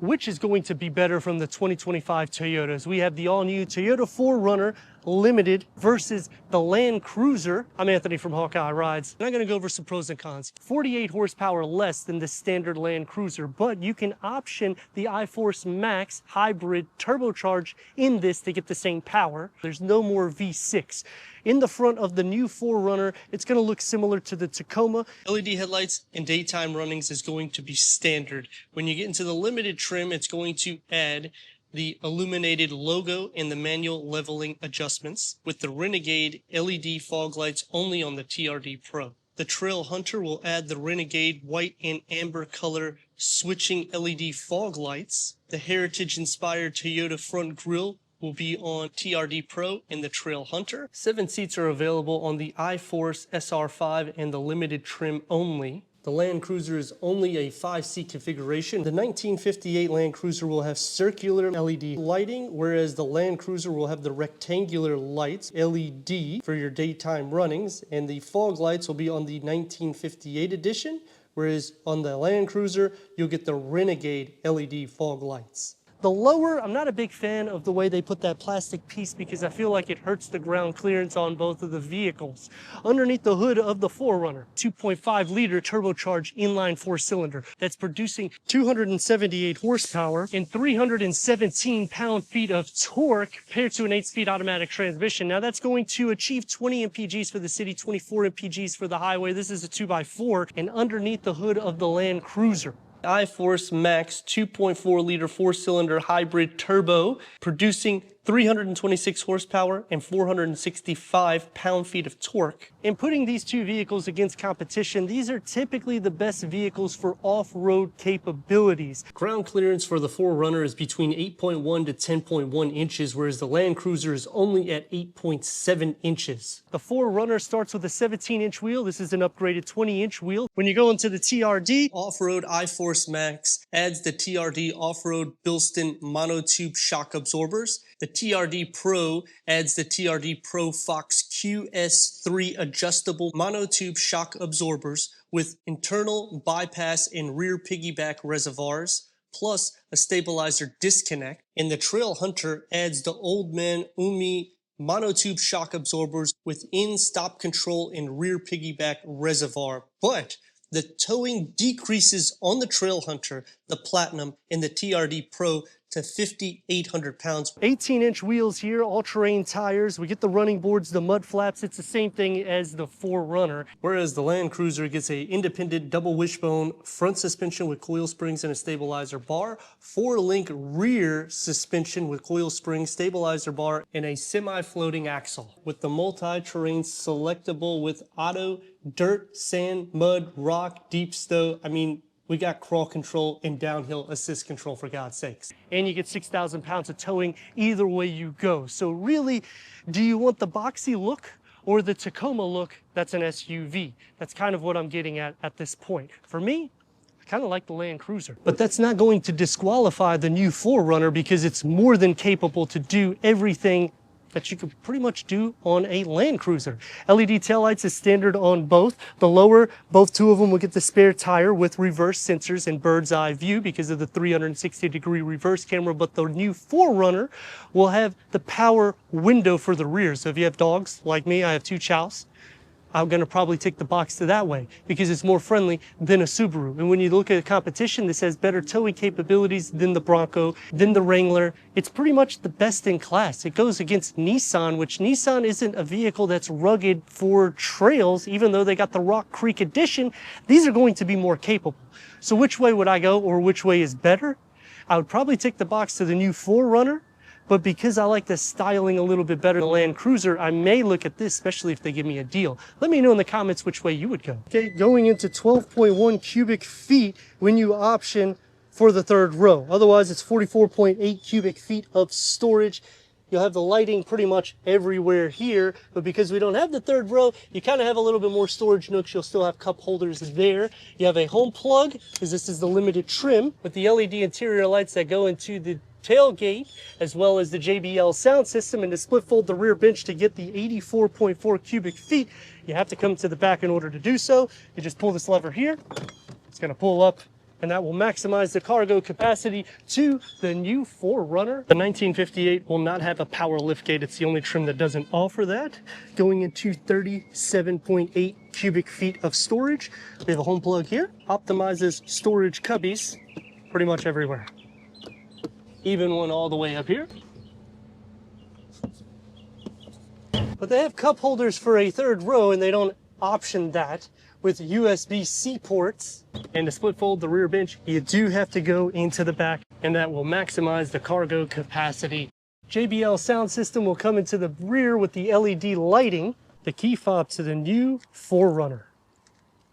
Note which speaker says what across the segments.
Speaker 1: Which is going to be better from the 2025 Toyotas? We have the all-new Toyota 4Runner Limited versus the Land Cruiser. I'm Anthony from Hawkeye Rides, and I'm going to go over some pros and cons. 48 horsepower less than the standard Land Cruiser, but you can option the iForce Max hybrid turbocharged in this to get the same power. There's no more V6. In the front of the new 4Runner, it's going to look similar to the Tacoma. LED headlights and daytime runnings is going to be standard. When you get into the limited trim, it's going to add the illuminated logo and the manual leveling adjustments with the Renegade LED fog lights only on the TRD Pro. The Trail Hunter will add the Renegade white and amber color switching LED fog lights. The heritage-inspired Toyota front grille will be on TRD Pro and the Trail Hunter. 7 seats are available on the iForce SR5 and the limited trim only. The Land Cruiser is only a 5-seat configuration. The 1958 Land Cruiser will have circular LED lighting, whereas the Land Cruiser will have the rectangular lights, LED, for your daytime runnings, and the fog lights will be on the 1958 edition, whereas on the Land Cruiser, you'll get the Renegade LED fog lights. The lower, I'm not a big fan of the way they put that plastic piece because I feel like it hurts the ground clearance on both of the vehicles. Underneath the hood of the 4Runner, 2.5 liter turbocharged inline 4-cylinder that's producing 278 horsepower and 317 pound-feet of torque compared to an 8-speed automatic transmission. Now that's going to achieve 20 mpgs for the city, 24 mpgs for the highway. This is a 2x4, and underneath the hood of the Land Cruiser, iForce Max 2.4 liter 4-cylinder hybrid turbo producing 326 horsepower and 465 pound-feet of torque. In putting these two vehicles against competition, these are typically the best vehicles for off-road capabilities. Ground clearance for the 4Runner is between 8.1 to 10.1 inches, whereas the Land Cruiser is only at 8.7 inches. The 4Runner starts with a 17-inch wheel. This is an upgraded 20-inch wheel. When you go into the TRD, off-road iForce Max adds the TRD off-road Bilston monotube shock absorbers. The TRD Pro adds the TRD Pro Fox QS3 adjustable monotube shock absorbers with internal bypass and rear piggyback reservoirs, plus a stabilizer disconnect. And the Trail Hunter adds the Old Man Umi monotube shock absorbers with in-stop control and rear piggyback reservoir. But the towing decreases on the Trail Hunter, the Platinum, and the TRD Pro to 5,800 pounds. 18-inch wheels here, all-terrain tires. We get the running boards, the mud flaps. It's the same thing as the 4Runner. Whereas the Land Cruiser gets a independent double wishbone front suspension with coil springs and a stabilizer bar, 4-link rear suspension with coil springs, stabilizer bar, and a semi-floating axle. With the multi-terrain selectable with auto, dirt, sand, mud, rock, deep stow. I mean, we got crawl control and downhill assist control, for God's sakes. And you get 6,000 pounds of towing either way you go. So really, do you want the boxy look or the Tacoma look that's an SUV? That's kind of what I'm getting at this point. For me, I kind of like the Land Cruiser. But that's not going to disqualify the new 4Runner because it's more than capable to do everything that you could pretty much do on a Land Cruiser. LED taillights is standard on both. The lower, both two of them will get the spare tire with reverse sensors and bird's eye view because of the 360-degree reverse camera, but the new 4Runner will have the power window for the rear. So if you have dogs like me, I have 2 chows, I'm going to probably take the Boxster that way because it's more friendly than a Subaru. And when you look at the competition, this has better towing capabilities than the Bronco, than the Wrangler. It's pretty much the best in class. It goes against Nissan, which Nissan isn't a vehicle that's rugged for trails, even though they got the Rock Creek Edition. These are going to be more capable. So which way would I go, or which way is better? I would probably take the Boxster, the new 4Runner. But because I like the styling a little bit better than the Land Cruiser, I may look at this, especially if they give me a deal. Let me know in the comments which way you would go. Okay, going into 12.1 cubic feet when you option for the third row. Otherwise, it's 44.8 cubic feet of storage. You'll have the lighting pretty much everywhere here, but because we don't have the third row, you kind of have a little bit more storage nooks. You'll still have cup holders there. You have a home plug, because this is the limited trim, with the LED interior lights that go into the tailgate, as well as the JBL sound system, and to split fold the rear bench to get the 84.4 cubic feet, you have to come to the back in order to do so. You just pull this lever here. It's going to pull up and that will maximize the cargo capacity to the new 4Runner. The 1958 will not have a power liftgate. It's the only trim that doesn't offer that. Going into 37.8 cubic feet of storage. We have a home plug here. Optimizes storage cubbies pretty much everywhere. Even one all the way up here. But they have cup holders for a third row, and they don't option that with USB-C ports. And to split fold the rear bench, you do have to go into the back, and that will maximize the cargo capacity. JBL sound system will come into the rear with the LED lighting, the key fob to the new 4Runner.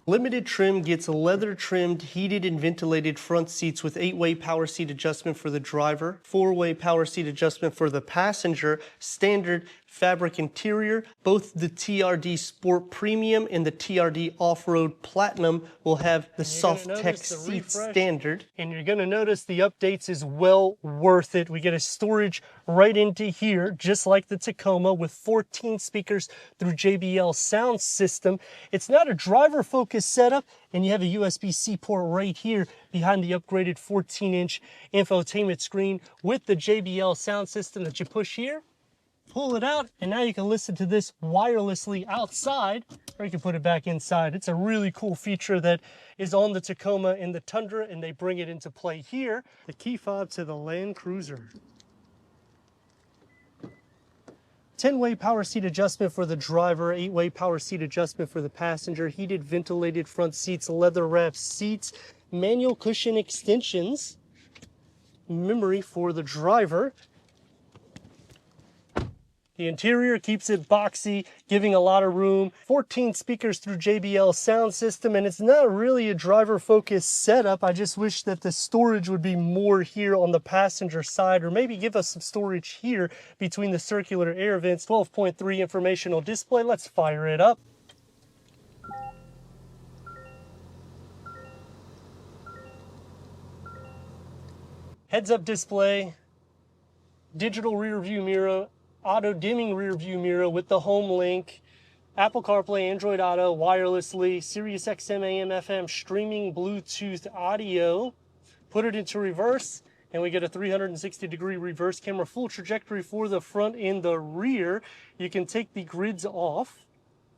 Speaker 1: Limited trim gets leather trimmed, heated and ventilated front seats with 8-way power seat adjustment for the driver, 4-way power seat adjustment for the passenger, standard fabric interior. Both the TRD Sport Premium and the TRD Off-Road Platinum will have the soft tech seat standard. And you're going to notice the updates is well worth it. We get a storage right into here, just like the Tacoma, with 14 speakers through JBL sound system. It's not a driver-focused setup, and you have a USB-C port right here behind the upgraded 14-inch infotainment screen with the JBL sound system that you push here. Pull it out, and now you can listen to this wirelessly outside, or you can put it back inside. It's a really cool feature that is on the Tacoma and the Tundra, and they bring it into play here. The key fob to the Land Cruiser. 10-way power seat adjustment for the driver, 8-way power seat adjustment for the passenger, heated ventilated front seats, leather wrapped seats, manual cushion extensions, memory for the driver. The interior keeps it boxy, giving a lot of room. 14 speakers through JBL sound system, and it's not really a driver-focused setup. I just wish that the storage would be more here on the passenger side, or maybe give us some storage here between the circular air vents. 12.3 informational display. Let's fire it up. Heads-up display, digital rear view mirror, auto dimming rear view mirror with the home link, Apple CarPlay, Android Auto, wirelessly, Sirius XM, AM, FM, streaming Bluetooth audio. Put it into reverse, and we get a 360-degree reverse camera, full trajectory for the front and the rear. You can take the grids off,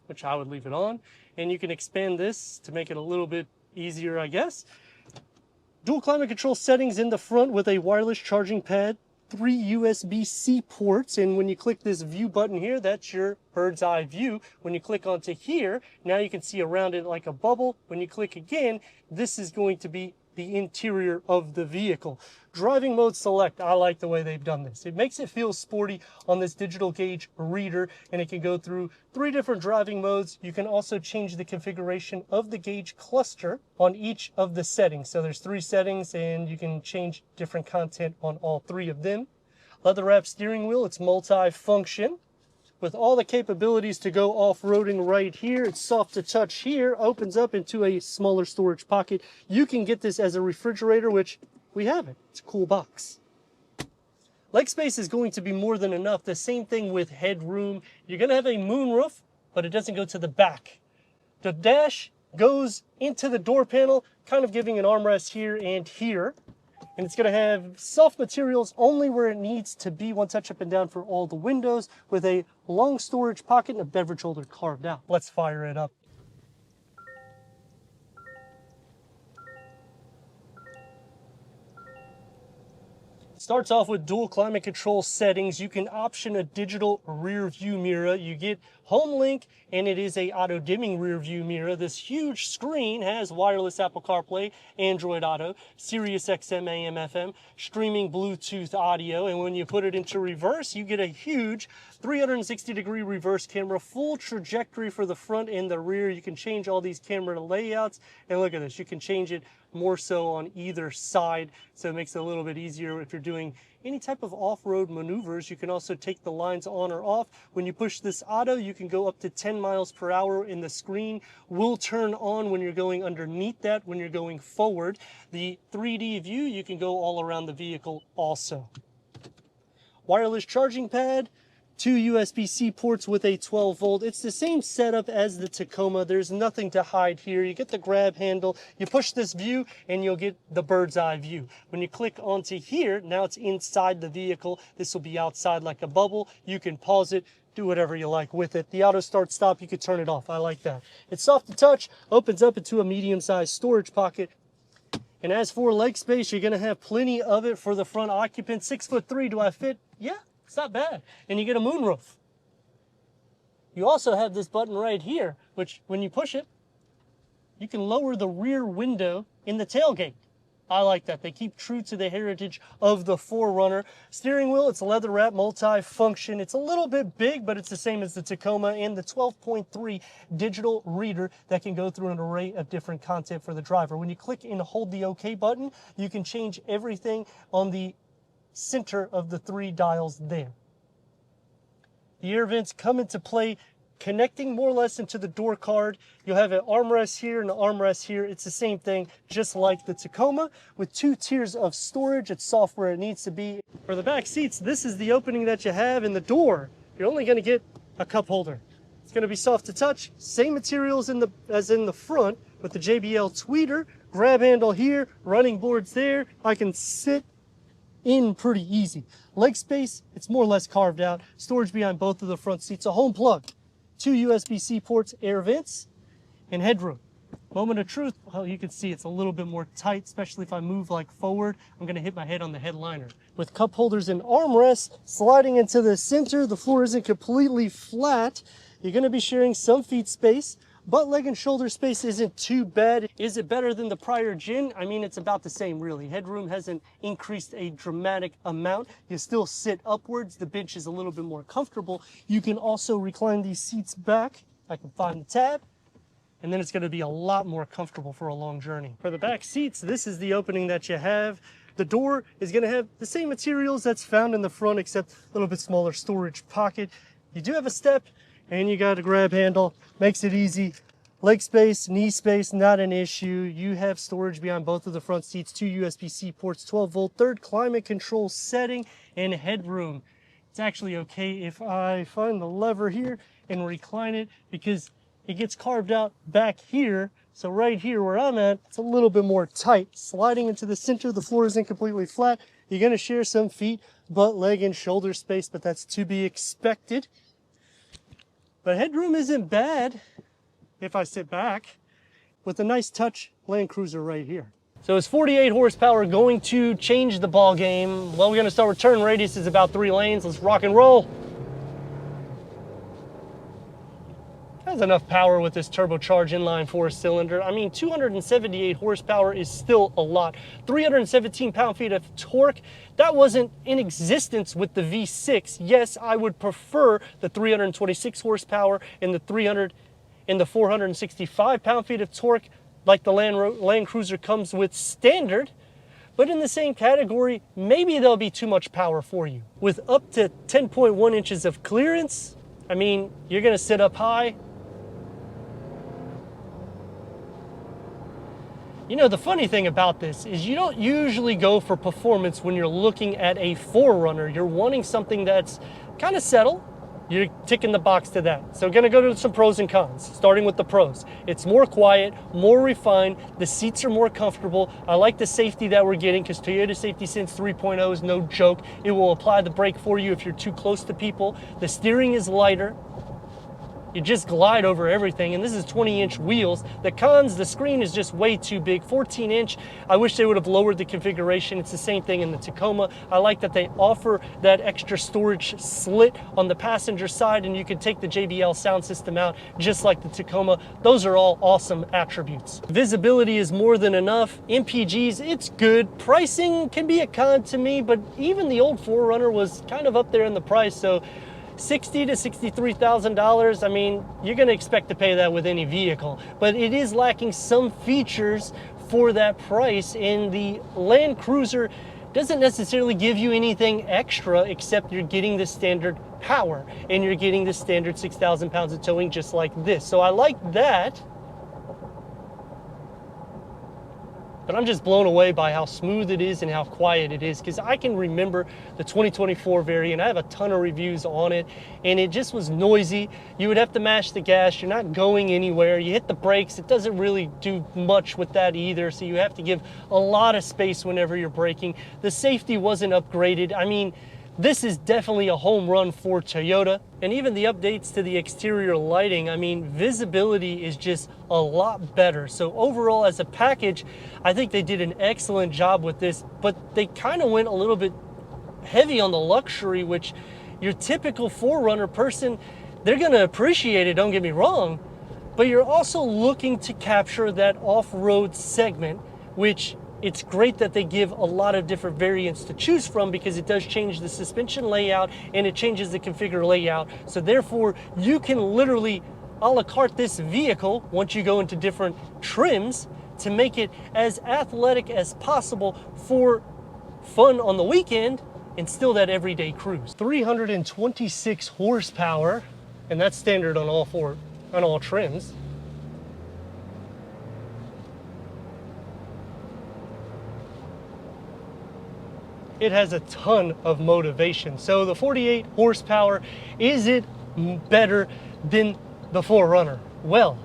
Speaker 1: which I would leave it on, and you can expand this to make it a little bit easier, I guess. Dual climate control settings in the front with a wireless charging pad, 3 USB-C ports, and when you click this view button here, that's your bird's eye view. When you click onto here, now you can see around it like a bubble. When you click again, this is going to be the interior of the vehicle. Driving mode select, I like the way they've done this. It makes it feel sporty on this digital gauge reader, and it can go through 3 different driving modes. You can also change the configuration of the gauge cluster on each of the settings. So there's 3 settings, and you can change different content on all 3 of them. Leather wrap steering wheel, it's multi-function with all the capabilities to go off-roading right here. It's soft to touch here, opens up into a smaller storage pocket. You can get this as a refrigerator, which we have it. It's a cool box. Leg space is going to be more than enough. The same thing with headroom. You're going to have a moonroof, but it doesn't go to the back. The dash goes into the door panel, kind of giving an armrest here and here. And it's going to have soft materials only where it needs to be, one touch up and down for all the windows, with a long storage pocket and a beverage holder carved out. Let's fire it up. Starts off with dual climate control settings. You can option a digital rear view mirror. You get home link, and it is a auto dimming rear view mirror. This huge screen has wireless Apple CarPlay, Android Auto, Sirius XM, AM, FM, streaming Bluetooth audio, and when you put it into reverse, you get a huge 360-degree reverse camera, full trajectory for the front and the rear. You can change all these camera layouts, and look at this. You can change it more so on either side, so it makes it a little bit easier if you're doing any type of off-road maneuvers. You can also take the lines on or off. When you push this auto, you can go up to 10 miles per hour, and the screen will turn on when you're going underneath that, when you're going forward. The 3D view, you can go all around the vehicle also. Wireless charging pad, 2 USB-C ports with a 12 volt. It's the same setup as the Tacoma. There's nothing to hide here. You get the grab handle, you push this view, and you'll get the bird's eye view. When you click onto here, now it's inside the vehicle. This will be outside like a bubble. You can pause it, do whatever you like with it. The auto start stop, you could turn it off. I like that. It's soft to touch, opens up into a medium-sized storage pocket. And as for leg space, you're gonna have plenty of it for the front occupant. 6'3", do I fit? Yeah. It's not bad. And you get a moonroof. You also have this button right here, which when you push it, you can lower the rear window in the tailgate. I like that. They keep true to the heritage of the 4Runner. Steering wheel, it's leather wrap, multi-function. It's a little bit big, but it's the same as the Tacoma, and the 12.3 digital reader that can go through an array of different content for the driver. When you click and hold the OK button, you can change everything on the center of the 3 dials there. The air vents come into play connecting more or less into the door card. You'll have an armrest here and an armrest here. It's the same thing, just like the Tacoma, with 2 tiers of storage. It's soft where it needs to be. For the back seats, this is the opening that you have in the door. You're only going to get a cup holder. It's going to be soft to touch, same materials as in the front, with the JBL tweeter, grab handle here, running boards there. I can sit in pretty easy. Leg space, it's more or less carved out. Storage behind both of the front seats. A home plug, 2 USB-C ports, air vents, and headroom. Moment of truth, well, you can see it's a little bit more tight, especially if I move like forward. I'm gonna hit my head on the headliner. With cup holders and armrests sliding into the center, the floor isn't completely flat. You're gonna be sharing some feet space. Butt, leg, and shoulder space isn't too bad. Is it better than the prior gen? I mean, it's about the same, really. Headroom hasn't increased a dramatic amount. You still sit upwards. The bench is a little bit more comfortable. You can also recline these seats back. I can find the tab, and then it's going to be a lot more comfortable for a long journey. For the back seats, this is the opening that you have. The door is going to have the same materials that's found in the front, except a little bit smaller storage pocket. You do have a step, and you got a grab handle. Makes it easy. Leg space, knee space, not an issue. You have storage behind both of the front seats, 2 USB-C ports, 12 volt, 3rd climate control setting, and headroom. It's actually okay if I find the lever here and recline it, because it gets carved out back here. So right here where I'm at, it's a little bit more tight. Sliding into the center, the floor isn't completely flat. You're gonna share some feet, butt, leg, and shoulder space, but that's to be expected. But headroom isn't bad if I sit back, with a nice touch Land Cruiser right here. So is 48 horsepower going to change the ball game? Well, we're going to start with turn radius is about 3 lanes. Let's rock and roll. Has enough power with this turbocharged inline 4-cylinder. I mean, 278 horsepower is still a lot. 317 pound-feet of torque. That wasn't in existence with the V6. Yes, I would prefer the 326 horsepower and the 465 pound-feet of torque like the Land Cruiser comes with standard. But in the same category, maybe there'll be too much power for you. With up to 10.1 inches of clearance, I mean, you're gonna sit up high. You know, the funny thing about this is you don't usually go for performance when you're looking at a 4Runner. You're wanting something that's kind of settled. You're ticking the box to that. So gonna go to some pros and cons, starting with the pros. It's more quiet, more refined, the seats are more comfortable. I like the safety that we're getting, because Toyota Safety Sense 3.0 is no joke. It will apply the brake for you if you're too close to people. The steering is lighter. You just glide over everything, and this is 20-inch wheels. The cons, the screen is just way too big. 14-inch, I wish they would have lowered the configuration. It's the same thing in the Tacoma. I like that they offer that extra storage slit on the passenger side, and you can take the JBL sound system out just like the Tacoma. Those are all awesome attributes. Visibility is more than enough. MPGs, it's good. Pricing can be a con to me, but even the old 4Runner was kind of up there in the price, so $60,000 to $63,000, I mean, you're gonna expect to pay that with any vehicle, but it is lacking some features for that price, and the Land Cruiser doesn't necessarily give you anything extra, except you're getting the standard power, and you're getting the standard 6,000 pounds of towing just like this. So I like that. but I'm just blown away by how smooth it is and how quiet it is, because I can remember the 2024 variant. I have a ton of reviews on it, and it just was noisy. You would have to mash the gas. You're not going anywhere. You hit the brakes. It doesn't really do much with that either, so you have to give a lot of space whenever you're braking. The safety wasn't upgraded. I mean, this is definitely a home run for Toyota. And even the updates to the exterior lighting, I mean, visibility is just a lot better. So overall, as a package, I think they did an excellent job with this, but they kind of went a little bit heavy on the luxury, which your typical 4Runner person, they're gonna appreciate it, don't get me wrong, but you're also looking to capture that off-road segment, which it's great that they give a lot of different variants to choose from, because it does change the suspension layout and it changes the configure layout. So therefore, you can literally a la carte this vehicle once you go into different trims to make it as athletic as possible for fun on the weekend and still that everyday cruise. 326 horsepower, and that's standard on all trims. It has a ton of motivation. So the 48 horsepower, is it better than the 4Runner? Well,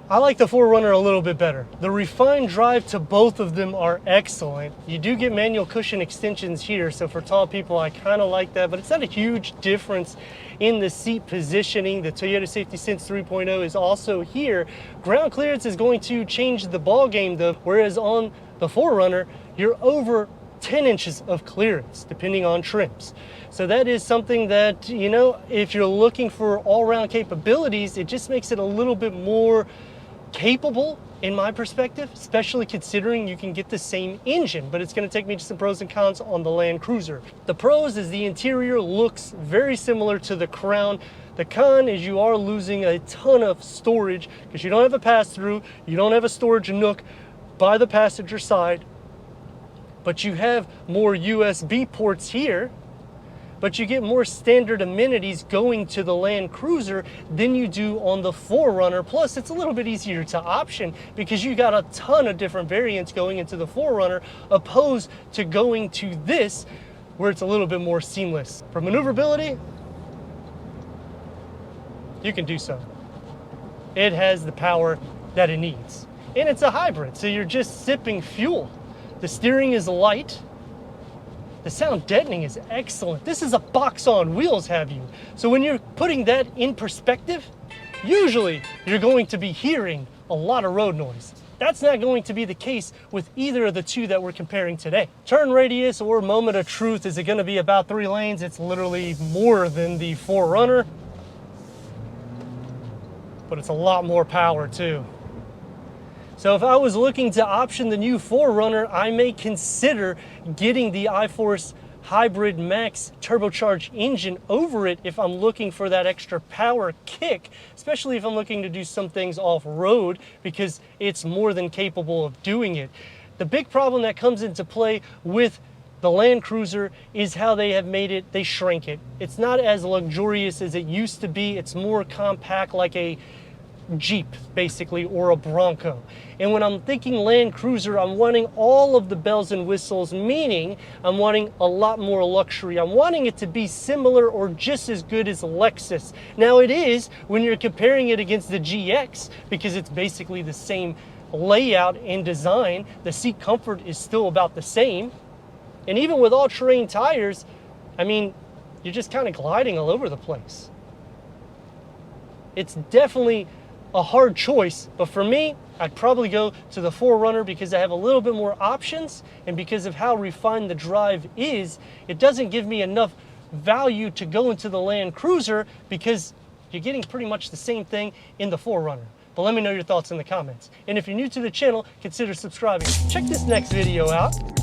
Speaker 1: I like the 4Runner a little bit better. The refined drive to both of them are excellent. You do get manual cushion extensions here, so for tall people, I kind of like that, but it's not a huge difference in the seat positioning. The Toyota Safety Sense 3.0 is also here. Ground clearance is going to change the ball game though, whereas on the 4Runner, you're over 10 inches of clearance depending on trims. So that is something that, you know, if you're looking for all-round capabilities, it just makes it a little bit more capable in my perspective, especially considering you can get the same engine. But it's going to take me to some pros and cons on the Land Cruiser. The pros is the interior looks very similar to the Crown. The con is you are losing a ton of storage because you don't have a pass-through, you don't have a storage nook by the passenger side, but you have more USB ports here, but you get more standard amenities going to the Land Cruiser than you do on the 4Runner. Plus, it's a little bit easier to option because you got a ton of different variants going into the 4Runner, opposed to going to this, where it's a little bit more seamless. For maneuverability, you can do so. It has the power that it needs. And it's a hybrid, so you're just sipping fuel. The steering is light. The sound deadening is excellent. This is a box on wheels, have you? So when you're putting that in perspective, usually you're going to be hearing a lot of road noise. That's not going to be the case with either of the two that we're comparing today. Turn radius or moment of truth, is it going to be about 3 lanes? It's literally more than the 4Runner, but it's a lot more power too. So if I was looking to option the new 4Runner, I may consider getting the iForce Hybrid Max turbocharged engine over it if I'm looking for that extra power kick, especially if I'm looking to do some things off-road, because it's more than capable of doing it. The big problem that comes into play with the Land Cruiser is how they have made it, they shrank it. It's not as luxurious as it used to be. It's more compact, like a Jeep basically, or a Bronco. And when I'm thinking Land Cruiser, I'm wanting all of the bells and whistles, meaning I'm wanting a lot more luxury. I'm wanting it to be similar or just as good as Lexus. Now it is when you're comparing it against the GX, because it's basically the same layout and design. The seat comfort is still about the same, and even with all-terrain tires, I mean, you're just kind of gliding all over the place. It's definitely a hard choice, but for me, I'd probably go to the 4Runner because I have a little bit more options, and because of how refined the drive is, it doesn't give me enough value to go into the Land Cruiser because you're getting pretty much the same thing in the 4Runner. But let me know your thoughts in the comments. And if you're new to the channel, consider subscribing. Check this next video out.